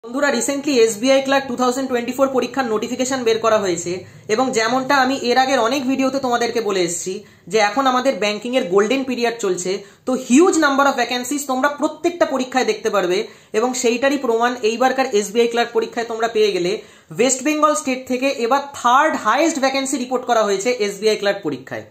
বন্ধুরা recently SBI clerk 2024 পরীক্ষার notification বের করা হয়েছে এবং যেমনটা আমি এর আগের অনেক ভিডিওতে তোমাদেরকে বলে এসেছি যে এখন আমাদের ব্যাংকিং এর গোল্ডেন পিরিয়ড চলছে। তো হিউজ নাম্বার অফ ভ্যাকেন্সিজ তোমরা প্রত্যেকটা পরীক্ষায় দেখতে পারবে এবং সেইটারই প্রমাণ এইবারকার এসবিআই ক্লার্ক পরীক্ষায় তোমরা পেয়ে গেলে। ওয়েস্ট বেঙ্গল স্টেট থেকে এবার থার্ড হাইয়েস্ট ভ্যাকেন্সি রিপোর্ট করা হয়েছে এসবিআই ক্লার্ক পরীক্ষায়।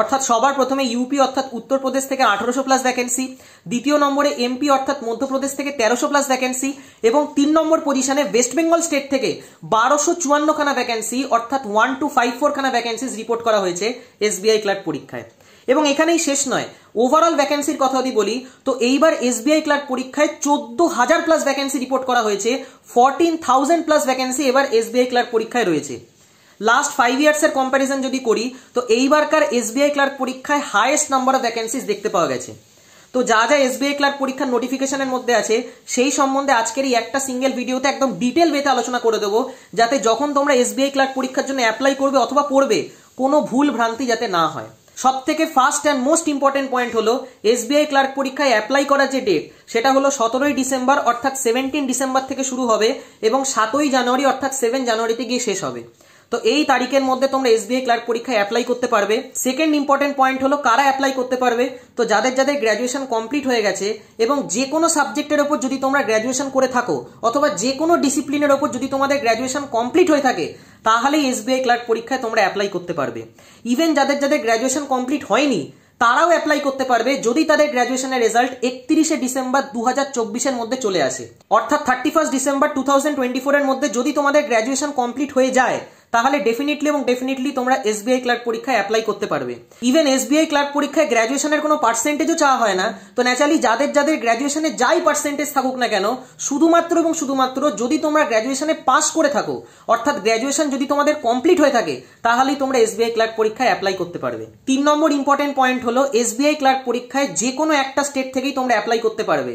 অর্থাৎ সবার প্রথমে ইউপি অর্থাৎ উত্তরপ্রদেশ থেকে 1800 প্লাস ভ্যাকেন্সি, দ্বিতীয় নম্বরে এমপি অর্থাৎ মধ্যপ্রদেশ থেকে 1300 প্লাস ভ্যাকেন্সি এবং 3 নম্বর পজিশনে ওয়েস্ট বেঙ্গল স্টেট থেকে 1254 খানা ভ্যাকেন্সি অর্থাৎ 1254 খানা ভ্যাকেন্সিজ রিপোর্ট করা হয়েছে এসবিআই ক্লার্ক পরীক্ষায়। এবং এখানেই শেষ নয়, ওভারঅল ভ্যাকেন্সির কথা যদি বলি তো এইবার এসবিআই ক্লার্ক পরীক্ষায় 14,000 প্লাস ভ্যাকেন্সি রিপোর্ট করা হয়েছে। 14,000 প্লাস ভ্যাকেন্সি এবার এসবিআই ক্লার্ক পরীক্ষায় রয়েছে। লাস্ট 5 ইয়ার্সের কম্প্যারিজন যদি করি তো এইবারকার এসবিআই ক্লার্ক পরীক্ষায় হাইয়েস্ট নাম্বার অফ ভ্যাকেন্সিজ দেখতে পাওয়া গেছে। তো যা যা এসবিআই ক্লার্ক পরীক্ষার নোটিফিকেশনের মধ্যে আছে সেই সম্বন্ধে আজকের এই একটা সিঙ্গেল ভিডিওতে একদম ডিটেল ওয়েতে আলোচনা করে দেবো, যাতে যখন তোমরা এসবিআই ক্লার্ক পরীক্ষার জন্য অ্যাপ্লাই করবে অথবা পড়বে কোনো ভুল ভ্রান্তি যাতে না হয়। সব থেকে first and most important point হলো এসবিআই ক্লার্ক পরীক্ষায় অ্যাপ্লাই করার যে ডেট সেটা হলো 17ই ডিসেম্বর অর্থাৎ 17 ডিসেম্বর থেকে শুরু হবে এবং 7ই জানুয়ারি অর্থাৎ 7 জানুয়ারিতে গিয়ে শেষ হবে। তো এই তারিখের মধ্যে তোমরা এসবিআই ক্লার্ক পরীক্ষায় অ্যাপ্লাই করতে পারবে। সেকেন্ড ইম্পর্টেন্ট পয়েন্ট হলো কারা অ্যাপ্লাই করতে পারবে। তো যাদের যাদের গ্র্যাজুয়েশন কমপ্লিট হয়ে গেছে এবং যে কোনো সাবজেক্টের ওপর যদি তোমরা গ্র্যাজুয়েশন করে থাকো অথবা যে কোনো ডিসিপ্লিনের ওপর যদি তোমাদের গ্র্যাজুয়েশন কমপ্লিট হয়ে থাকে তাহলেই এসবিআই ক্লার্ক পরীক্ষায় তোমরা অ্যাপ্লাই করতে পারবে। ইভেন যাদের যাদের গ্র্যাজুয়েশন কমপ্লিট হয়নি তারাও অ্যাপ্লাই করতে পারবে যদি তাদের গ্র্যাজুয়েশনের রেজাল্ট 31শে ডিসেম্বর 2024 মধ্যে চলে আসে। অর্থাৎ 31 ডিসেম্বর 2024 এর মধ্যে যদি তোমাদের গ্র্যাজুয়েশন কমপ্লিট হয়ে যায় তাহলে ডেফিনেটলি তোমরা এসবিআই ক্লার্ক পরীক্ষায় অ্যাপ্লাই করতে পারবে। ইভেন এসবিআই ক্লার্ক পরীক্ষায় গ্র্যাজুয়েশনের কোনো পার্সেন্টেজও চাওয়া হয় না। তো ন্যাচারালি যাদের যাদের গ্র্যাজুয়েশনে যাই পার্সেন্টেজ থাকুক না কেন, শুধুমাত্র যদি তোমরা গ্র্যাজুয়েশনে পাস করে থাকো অর্থাৎ গ্র্যাজুয়েশন যদি তোমাদের কমপ্লিট হয়ে থাকে তাহলেই তোমরা এসবিআই ক্লার্ক পরীক্ষায় অ্যাপ্লাই করতে পারবে। 3 নম্বর ইম্পর্টেন্ট পয়েন্ট হলো এসবিআই ক্লার্ক পরীক্ষায় যে কোনো একটা স্টেট থেকেই তোমরা অ্যাপ্লাই করতে পারবে।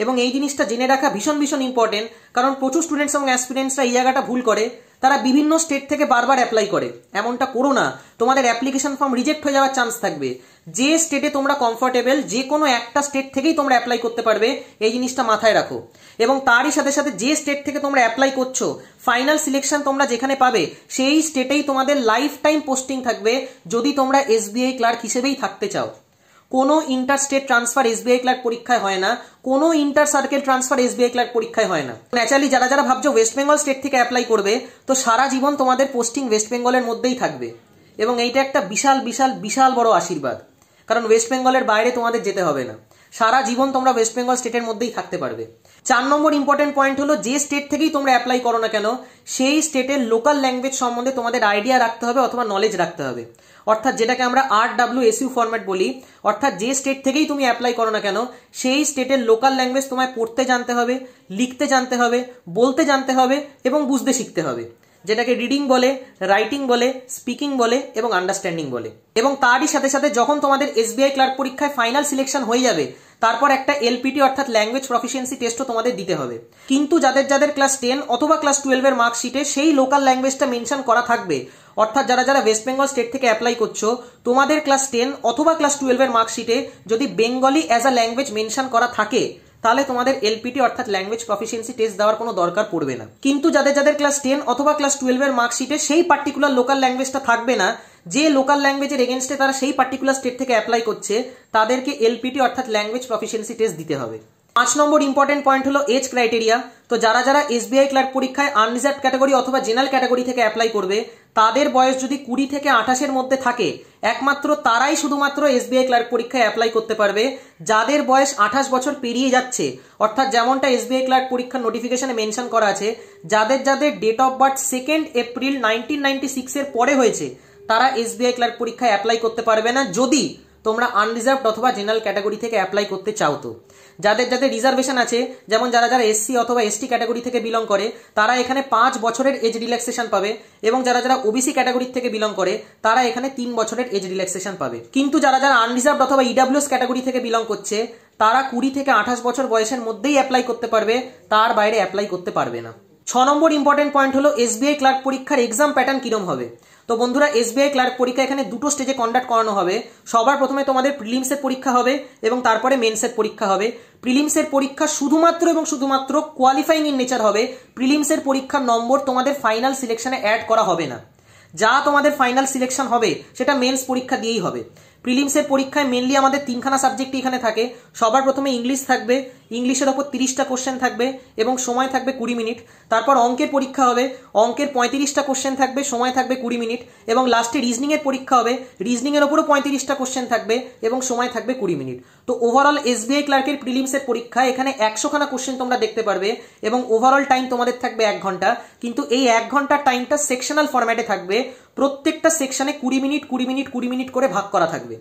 এবং এই জিনিসটা জেনে রাখা ভীষণ ইম্পর্টেন্ট, কারণ প্রচুর স্টুডেন্টস এবং অ্যাসপিরেন্টসরা এই জায়গাটা ভুল করে। তারা বিভিন্ন স্টেট থেকে বারবার অ্যাপ্লাই করে। এমনটা করো না, তোমাদের অ্যাপ্লিকেশন ফর্ম রিজেক্ট হয়ে যাওয়ার চান্স থাকবে। যে স্টেটে তোমরা কমফোর্টেবল যে কোনো একটা স্টেট থেকেই তোমরা অ্যাপ্লাই করতে পারবে, এই জিনিসটা মাথায় রাখো। এবং তারই সাথে সাথে যে স্টেট থেকে তোমরা অ্যাপ্লাই করছো ফাইনাল সিলেকশন তোমরা যেখানে পাবে সেই স্টেটেই তোমাদের লাইফ টাইম পোস্টিং থাকবে যদি তোমরা এসবিআই ক্লার্ক হিসেবেই থাকতে চাও। কোনো inter state transfer SBI clerk পরীক্ষায় হয় না, কোনো inter circle transfer SBI clerk পরীক্ষায় হয় না। ন্যাচারালি যারা যারা ভাবছো ওয়েস্ট বেঙ্গল স্টেট থেকে অ্যাপ্লাই করবে তো সারা জীবন তোমাদের পোস্টিং ওয়েস্ট বেঙ্গলের মধ্যেই থাকবে এবং এইটা একটা বিশাল বড় আশীর্বাদ, কারণ ওয়েস্ট বেঙ্গলের বাইরে তোমাদের যেতে হবে না। সারা জীবন তোমরা ওয়েস্ট বেঙ্গল স্টেটের মধ্যেই থাকতে পারবে। 4 নম্বর ইম্পর্টেন্ট পয়েন্ট হলো যে স্টেট থেকেই তোমরা অ্যাপ্লাই করো না কেন সেই স্টেটের লোকাল ল্যাঙ্গুয়েজ সম্বন্ধে তোমাদের আইডিয়া রাখতে হবে অথবা নলেজ রাখতে হবে। অর্থাৎ যেটাকে আমরা RWSU ফরম্যাট বলি, অর্থাৎ যে স্টেট থেকেই তুমি অ্যাপ্লাই করো না কেন সেই স্টেটের লোকাল ল্যাঙ্গুয়েজ তোমায় পড়তে জানতে হবে, লিখতে জানতে হবে, বলতে জানতে হবে এবং বুঝতে শিখতে হবে, যেটাকে রিডিং বলে, রাইটিং বলে, স্পিকিং বলে এবং আন্ডারস্ট্যান্ডিং বলে। এবং তারই সাথে সাথে যখন তোমাদের এসবিআই ক্লার্ক পরীক্ষায় ফাইনাল সিলেকশন হয়ে যাবে তারপর একটা এলপিটি অর্থাৎ ল্যাঙ্গুয়েজ প্রফিসিয়েন্সি টেস্টও তোমাদের দিতে হবে। কিন্তু যাদের যাদের ক্লাস 10 অথবা ক্লাস 12 এর মার্কশিটে সেই লোকাল ল্যাঙ্গুয়েজটা মেনশন করা থাকবে, অর্থাৎ যারা যারা ওয়েস্ট বেঙ্গল স্টেট থেকে অ্যাপ্লাই করছো তোমাদের ক্লাস 10 অথবা ক্লাস 12 এর মার্কশিটে যদি Bengali as a language mention করা থাকে তাহলে তোমাদের এলপিটি অর্থাৎ ল্যাঙ্গুয়েজ প্রফিসিয়েন্সি টেস্ট দেওয়ার কোনো দরকার পড়বে না। কিন্তু যাদের যাদের ক্লাস 10 অথবা ক্লাস 12 এর মার্কশিটে সেই পার্টিকুলার লোকাল ল্যাঙ্গুয়েজটা থাকবে না, যে লোকাল ল্যাঙ্গুয়েজের এগেনস্টে তারা সেই পার্টিকুলার স্টেট থেকে অ্যাপ্লাই করছে, তাদেরকে এলপিটি অর্থাৎ ল্যাঙ্গুয়েজ প্রফিসিয়েন্সি টেস্ট দিতে হবে। 5 নম্বর ইম্পর্টেন্ট পয়েন্ট হলো এজ ক্রাইটেরিয়া। তো যারা যারা এসবিআই ক্লার্ক পরীক্ষায় আনরিজার্ভ ক্যাটাগরি অথবা জেনারেল ক্যাটাগরি থেকে অ্যাপ্লাই করবে তাদের বয়স যদি 20 থেকে 28 এর মধ্যে থাকে একমাত্র তারাই শুধুমাত্র এসবিআই ক্লার্ক পরীক্ষায় অ্যাপ্লাই করতে পারবে। যাদের বয়স 28 বছর পেরিয়ে যাচ্ছে, অর্থাৎ যেমনটা এসবিআই ক্লার্ক পরীক্ষার নোটিফিকেশনে মেনশন করা আছে, যাদের যাদের ডেট অফ বার্থ 2 এপ্রিল 1996 এর পরে হয়েছে তারা এসবিআই ক্লার্ক পরীক্ষায় অ্যাপ্লাই করতে পারবে না যদি তোমরা আনরিজার্ভড অথবা জেনারেল ক্যাটাগরি থেকে অ্যাপ্লাই করতে চাও। তো যাদের যাদের রিজার্ভেশন আছে, যেমন যারা যারা এসসি অথবা এসটি ক্যাটাগরি থেকে বিলং করে তারা এখানে 5 বছরের এজ রিল্যাক্সেশন পাবে এবং যারা যারা ওবিসি ক্যাটাগরি থেকে বিলং করে তারা এখানে 3 বছরের এজ রিল্যাক্সেশন পাবে। কিন্তু যারা যারা আনরিজার্ভড অথবা ইডব্লিউএস ক্যাটাগরি থেকে বিলং করছে তারা 20 থেকে 28 বছর বয়সের মধ্যেই অ্যাপ্লাই করতে পারবে, তার বাইরে অ্যাপ্লাই করতে পারবে না। নম্বর ইম্পর্টেন্ট পয়েন্ট হলো এসবিআই ক্লার্ক পরীক্ষার এক্সাম প্যাটার্ন কিরম হবে। তো বন্ধুরা, এসবিআই ক্লার্ক পরীক্ষা এখানে দুটো স্টেজে কন্ডাক্ট করানো হবে। সবার প্রথমে তোমাদের প্রিলিমসের পরীক্ষা হবে এবং তারপরে মেন্সের পরীক্ষা হবে। প্রিলিমসের পরীক্ষা শুধুমাত্র এবং শুধুমাত্র কোয়ালিফাইং ইন নেচার হবে। প্রিলিমসের পরীক্ষার নম্বর তোমাদের ফাইনাল সিলেকশনে অ্যাড করা হবে না। যা তোমাদের ফাইনাল সিলেকশন হবে সেটা মেন্স পরীক্ষা দিয়েই হবে। প্রিলিমসের পরীক্ষায় মেনলি আমাদের তিনখানা সাবজেক্ট এখানে থাকে। সবার প্রথমে ইংলিশ থাকবে, ইংলিশের ওপর 30টা কোশ্চেন থাকবে এবং সময় থাকবে 20 মিনিট। তারপর অঙ্কের পরীক্ষা হবে, অঙ্কের 35টা কোশ্চেন থাকবে, সময় থাকবে 20 মিনিট এবং লাস্টে রিজনিং এর পরীক্ষা হবে, রিজনিং এর ওপরও 35টা কোশ্চেন থাকবে এবং সময় থাকবে 20 মিনিট। তো ওভারঅল এসবিআই ক্লার্কের প্রিলিমসের পরীক্ষা এখানে 100খানা কোশ্চেন তোমরা দেখতে পারবে এবং ওভারঅল টাইম তোমাদের থাকবে 1 ঘন্টা। কিন্তু এই 1 ঘন্টার টাইমটা সেকশনাল ফরম্যাটে থাকবে। প্রত্যেকটা সেকশনে 20 মিনিট 20 মিনিট 20 মিনিট করে ভাগ করা থাকবে।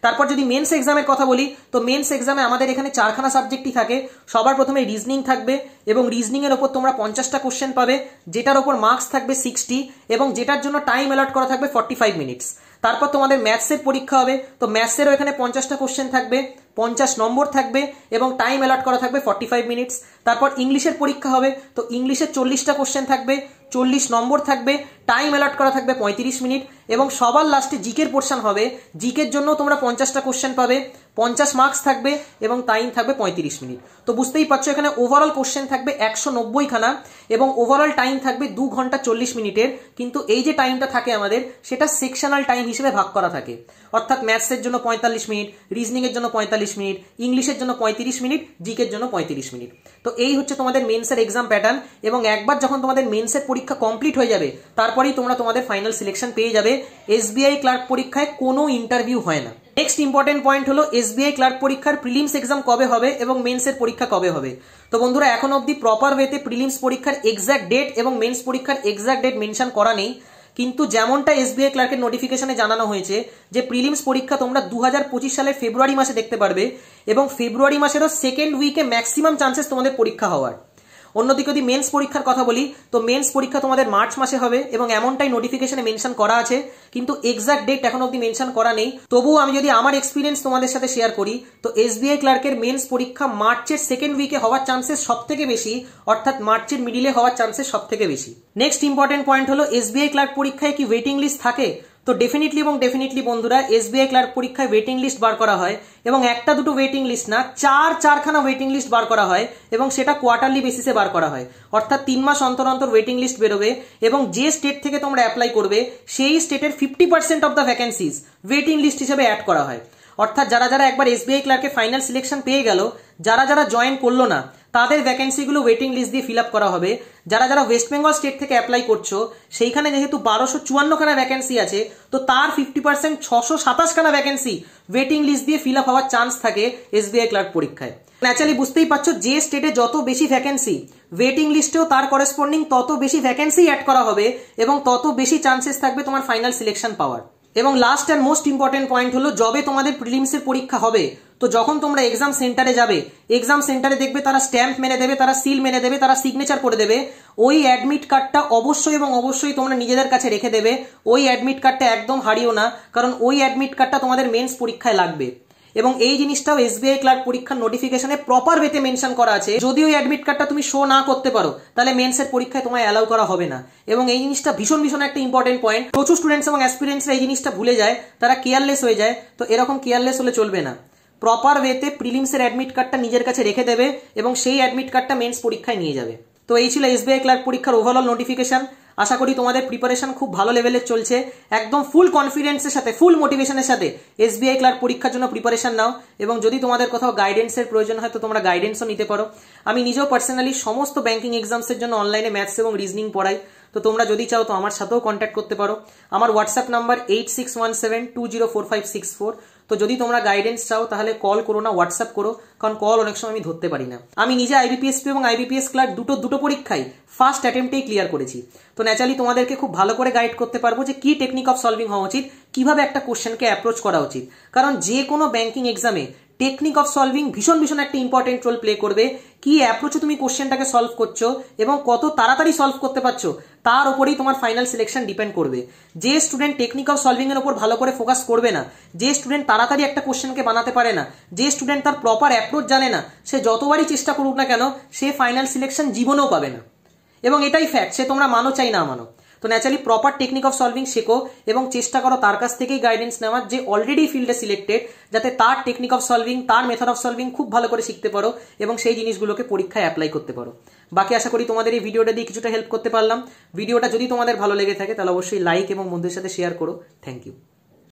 তারপর যদি মেন্স এক্সামের কথা বলি, তো মেন্স এক্সামে আমাদের এখানে 4খানা সাবজেক্টই থাকে। সবার প্রথমে রিজনিং থাকবে এবং রিজনিং এর ওপর তোমরা 50টা কোশ্চেন পাবে, যেটার ওপর মার্কস থাকবে 60 এবং যেটার জন্য টাইম অ্যালট করা থাকবে 45 মিনিটস। তারপর তোমাদের ম্যাথসের পরীক্ষা হবে। তো ম্যাথসেরও এখানে 50টা কোশ্চেন থাকবে, 50 নম্বর থাকবে এবং টাইম অ্যালট করা থাকবে 45 মিনিটস। তারপর ইংলিশের পরীক্ষা হবে। তো ইংলিশের 40টা কোশ্চেন থাকবে, 40 নম্বর থাকবে, টাইম অ্যালট করা থাকবে 35 মিনিট এবং সবার লাস্টে জিকের পোর্শন হবে। জিকের জন্য তোমরা 50টা কোশ্চেন পাবে, 50 মার্কস থাকবে এবং টাইম থাকবে 35 মিনিট। তো বুঝতেই পারছো এখানে ওভারঅল কোশ্চেন থাকবে 190খানা এবং ওভারঅল টাইম থাকবে 2 ঘন্টা 40 মিনিটের। কিন্তু এই যে টাইমটা থাকে আমাদের, সেটা সেকশনাল টাইম হিসেবে ভাগ করা থাকে। অর্থাৎ ম্যাথসের জন্য 45 মিনিট, রিজনিং এর জন্য 45 মিনিট, ইংলিশের জন্য 35 মিনিট, জিকের জন্য 35 মিনিট। তো এই হচ্ছে তোমাদের মেন্সের এক্সাম প্যাটার্ন এবং একবার যখন তোমাদের মেন্সের পরীক্ষা কমপ্লিট হয়ে যাবে, তারপরেই তোমরা তোমাদের ফাইনাল সিলেকশন পেয়ে যাবে। এসবিআই ক্লার্ক পরীক্ষায় কোনো ইন্টারভিউ হয় না। নেক্সট ইম্পর্টেন্ট পয়েন্ট হলো এসবিআই ক্লার্ক পরীক্ষার প্রিলিমস এক্সাম কবে হবে এবং মেন্সের পরীক্ষা কবে হবে। তো বন্ধুরা, এখন অবধি প্রপার ওয়েতে প্রিলিমস পরীক্ষার এক্সাক্ট ডেট এবং মেন্স পরীক্ষার এক্সাক্ট ডেট মেনশন করা নেই। কিন্তু যেমনটা এসবিআই ক্লার্কের নোটিফিকেশনে জানানো হয়েছে যে প্রিলিমস পরীক্ষা তোমরা 2025 সালের ফেব্রুয়ারি মাসে দেখতে পারবে এবং ফেব্রুয়ারি মাসেরও সেকেন্ড উইকে ম্যাক্সিমাম চান্সেস তোমাদের পরীক্ষা হওয়ার। অন্যদিকে যদি মেন্স পরীক্ষার কথা বলি, তো মেন্স পরীক্ষা তোমাদের মার্চ মাসে হবে এবং এমনটাই নোটিফিকেশনে মেনশন করা আছে, কিন্তু এক্সাক্ট ডেট এখন অবধি মেনশন করা নেই। তবুও আমি যদি আমার এক্সপিরিয়েন্স তোমাদের সাথে শেয়ার করি, তো এসবিআই ক্লার্কের মেন্স পরীক্ষা মার্চের সেকেন্ড উইকে হওয়ার চান্সেস সব থেকে বেশি, অর্থাৎ মার্চের মিডিলে হওয়ার চান্সেস সব থেকে বেশি। নেক্সট ইম্পর্টেন্ট পয়েন্ট হলো এসবিআই ক্লার্ক পরীক্ষায় কি ওয়েটিং লিস্ট থাকে। তো ডেফিনেটলি এবং ডেফিনেটলি বন্ধুরা, এসবিআই ক্লার্ক পরীক্ষায় ওয়েটিং লিস্ট বার করা হয় এবং একটা দুটো ওয়েটিং লিস্ট না, 4খানা ওয়েটিং লিস্ট বার করা হয় এবং সেটা কোয়ার্টারলি বেসিসে বার করা হয়। অর্থাৎ 3 মাস অন্তর অন্তর ওয়েটিং লিস্ট বেরোবে এবং যে স্টেট থেকে তোমরা অ্যাপ্লাই করবে সেই স্টেটের 50% of the vacancies waiting list হিসেবে অ্যাড করা হয়। অর্থাৎ যারা যারা একবার এসবিআই ক্লার্কে ফাইনাল সিলেকশন পেয়ে গেল, যারা যারা জয়েন করলো না, তাদের ভ্যাকেন্সিগুলো ওয়েটিং লিস্ট দিয়ে ফিল আপ করা হবে। যারা যারা ওয়েস্ট বেঙ্গল স্টেট থেকে অ্যাপ্লাই করছো, সেইখানে যেহেতু 1254খানা ভ্যাকেন্সি আছে, তো তার 50% 627খানা ভ্যাকেন্সি ওয়েটিং লিস্ট দিয়ে ফিল আপ হওয়ার চান্স থাকে এসবিআই ক্লার্ক পরীক্ষায়। ন্যাচারালি বুঝতেই পারছো, যে স্টেটে যত বেশি ভ্যাকেন্সি, ওয়েটিং লিস্টেও তার করেসপন্ডিং তত বেশি ভ্যাকেন্সি অ্যাড করা হবে এবং তত বেশি চান্সেস থাকবে তোমার ফাইনাল সিলেকশন পাওয়ার। এবং last and most important point হলো, যবে তোমাদের প্রিলিমসের পরীক্ষা হবে, তো যখন তোমরা এক্সাম সেন্টারে যাবে, এক্সাম সেন্টারে দেখবে তারা স্ট্যাম্প মেরে দেবে, তারা সিল মেরে দেবে, তারা সিগনেচার করে দেবে। ওই অ্যাডমিট কার্ডটা অবশ্যই এবং অবশ্যই তোমরা নিজেদের কাছে রেখে দেবে। ওই অ্যাডমিট কার্ডটা একদম হারিও না, কারণ ওই অ্যাডমিট কার্ডটা তোমাদের মেন্স পরীক্ষায় লাগবে। এবং এই জিনিসটাও এসবিআই ক্লার্ক পরীক্ষার নোটিফিকেশনে প্রপার ওয়েতে মেনশন করা আছে। যদি ওই অ্যাডমিট কার্ডটা তুমি শো না করতে পারো, তাহলে মেন্সের পরীক্ষায় তোমায় অ্যালাউ করা হবে না। এবং এই জিনিসটা ভীষণ ভীষণ একটা ইম্পর্টেন্ট পয়েন্ট। প্রচুর স্টুডেন্টস এবং অ্যাসপিরেন্টসরা এই জিনিসটা ভুলে যায়, তারা কেয়ারলেস হয়ে যায়। তো এরকম কেয়ারলেস হলে চলবে না। প্রপার ওয়েতে প্রিলিমসের অ্যাডমিট কার্ডটা নিজের কাছে রেখে দেবে এবং সেই অ্যাডমিট কার্ডটা মেন্স পরীক্ষায় নিয়ে যাবে। তো এই ছিল এসবিআই ক্লার্ক পরীক্ষার ওভারঅল নোটিফিকেশন। আশা করি তোমাদের প্রিপারেশন খুব ভালো লেভেলের চলছে। একদম ফুল কনফিডেন্সের সাথে, ফুল মোটিভেশনের সাথে এসবিআই ক্লার্ক পরীক্ষার জন্য প্রিপারেশন নাও এবং যদি তোমাদের কোথাও গাইডেন্সের প্রয়োজন হয়, তো তোমরা গাইডেন্সও নিতে পারো। আমি নিজেও পার্সোনালি সমস্ত ব্যাংকিং এক্সামসের জন্য অনলাইনে ম্যাথস এবং রিজনিং পড়াই। তো তোমরা যদি চাও তো আমার সাথেও কন্ট্যাক্ট করতে পারো। আমার হোয়াটসঅ্যাপ নাম্বার 8617204564। তো যদি তোমরা গাইডেন্স চাও তাহলে কল করো না, হোয়াটসঅ্যাপ করো, কারণ কল অনেক সময় আমি ধরতে পারি না। আমি নিজে আইবিপিএসপি এবং আইবিপিএস ক্লার্ক দুটো পরীক্ষাই ফার্স্ট অ্যাটেম্পটেই ক্লিয়ার করেছি। তো ন্যাচারালি তোমাদেরকে খুব ভালো করে গাইড করতে পারবো যে কি টেকনিক অফ সলভিং হওয়া উচিত, কিভাবে একটা কোশ্চেনকে অ্যাপ্রোচ করা উচিত। কারণ যে কোনো ব্যাংকিং এক্সামে টেকনিক অফ সলভিং ভীষণ ভীষণ একটা ইম্পর্টেন্ট রোল প্লে করবে। কি অ্যাপ্রোচে তুমি কোশ্চেনটাকে সলভ করছো এবং কত তাড়াতাড়ি সলভ করতে পারছো, তার উপরেই তোমার ফাইনাল সিলেকশন ডিপেন্ড করবে। যে স্টুডেন্ট টেকনিক অফ সলভিং এর উপর ভালো করে ফোকাস করবে না, যে স্টুডেন্ট তাড়াতাড়ি একটা কোশ্চেনকে বানাতে পারে না, যে স্টুডেন্ট তার প্রপার অ্যাপ্রোচ জানে না, সে যতবারই চেষ্টা করুক না কেন, সে ফাইনাল সিলেকশন জীবনেও পাবে না। এবং এটাই ফ্যাক্ট, সে তোমরা মানো চাই না মানো। তো naturally proper technique of solving শেখো এবং চেষ্টা করো তার কাছ থেকেই গাইডেন্স নেওয়ার, যে অলরেডি ফিল্ডে সিলেক্টেড, যাতে তার টেকনিক অফ সলভিং, তার মেথড অফ সলভিং খুব ভালো করে শিখতে পারো এবং সেই জিনিসগুলোকে পরীক্ষায় অ্যাপ্লাই করতে পারো। বাকি আশা করি তোমাদের এই ভিডিওটা দিয়ে কিছুটা হেল্প করতে পারলাম। ভিডিওটা যদি তোমাদের ভালো লেগে থাকে তাহলে অবশ্যই লাইক এবং বন্ধুদের সাথে শেয়ার করো। Thank you.